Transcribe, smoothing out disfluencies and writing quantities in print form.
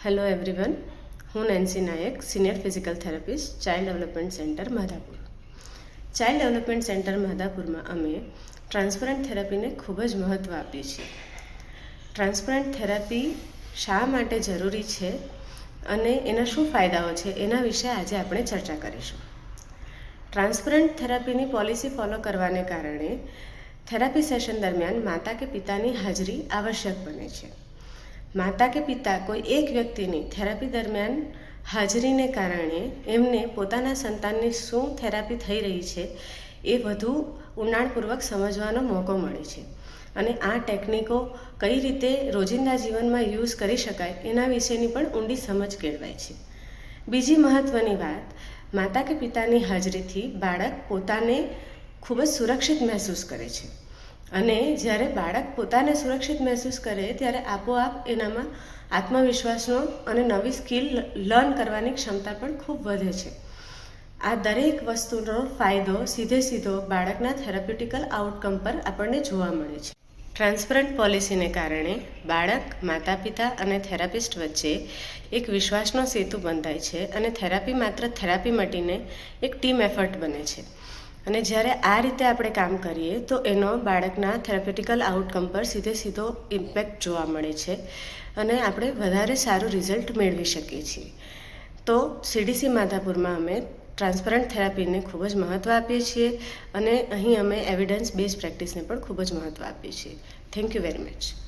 Hello everyone, હું Nancy Nayak, senior physical therapist, child development centre Madhapur. Child development centre માધાપુરમાં અમે transparent થેરાપીને ખૂબ જ મહત્ત્વ આપીએ છીએ. ટ્રાન્સપરન્ટ થેરાપી શા માટે જરૂરી છે અને એના શું ફાયદાઓ છે એના વિશે આજે આપણે ચર્ચા કરીશું. ટ્રાન્સપરન્ટ થેરાપીની પોલિસી ફોલો કરવાને કારણે થેરાપી સેશન દરમિયાન માતા કે પિતાની હાજરી આવશ્યક બને છે. માતા કે પિતા કોઈ એક વ્યક્તિની થેરાપી દરમિયાન હાજરીને કારણે એમને પોતાના સંતાનની શું થેરાપી થઈ રહી છે એ વધુ ઊંડાણપૂર્વક સમજવાનો મોકો મળે છે અને આ ટેકનિકો કઈ રીતે રોજિંદા જીવનમાં યુઝ કરી શકાય એના વિશેની પણ ઊંડી સમજ કેળવાય છે. બીજી મહત્ત્વની વાત, માતા કે પિતાની હાજરીથી બાળક પોતાને ખૂબ જ સુરક્ષિત મહેસૂસ કરે છે અને જ્યારે બાળક પોતાને સુરક્ષિત મહેસૂસ કરે ત્યારે આપોઆપ એનામાં આત્મવિશ્વાસનો અને નવી સ્કિલ લર્ન કરવાની ક્ષમતા પણ ખૂબ વધે છે. આ દરેક વસ્તુનો ફાયદો સીધો બાળકના થેરાપ્યુટિકલ આઉટકમ પર આપણને જોવા મળે છે. ટ્રાન્સપરન્ટ પોલિસીને કારણે બાળક, માતા પિતા અને થેરાપિસ્ટ વચ્ચે એક વિશ્વાસનો સેતુ બંધાય છે અને થેરાપી માત્ર થેરાપી મટીને એક ટીમ એફર્ટ બને છે. અને જ્યારે આ રીતે આપણે કામ કરીએ તો એનો બાળકના થેરાપ્યુટિકલ આઉટકમ પર સીધો ઇમ્પેક્ટ જોવા મળે છે અને આપણે વધારે સારું રિઝલ્ટ મેળવી શકીએ છીએ. તો સીડીસી માધાપુરમાં અમે ટ્રાન્સપરન્ટ થેરાપીને ખૂબ જ મહત્ત્વ આપીએ છીએ અને અહીં અમે એવિડન્સ બેઝ પ્રેક્ટિસને પણ ખૂબ જ મહત્ત્વ આપીએ છીએ. Thank you very much.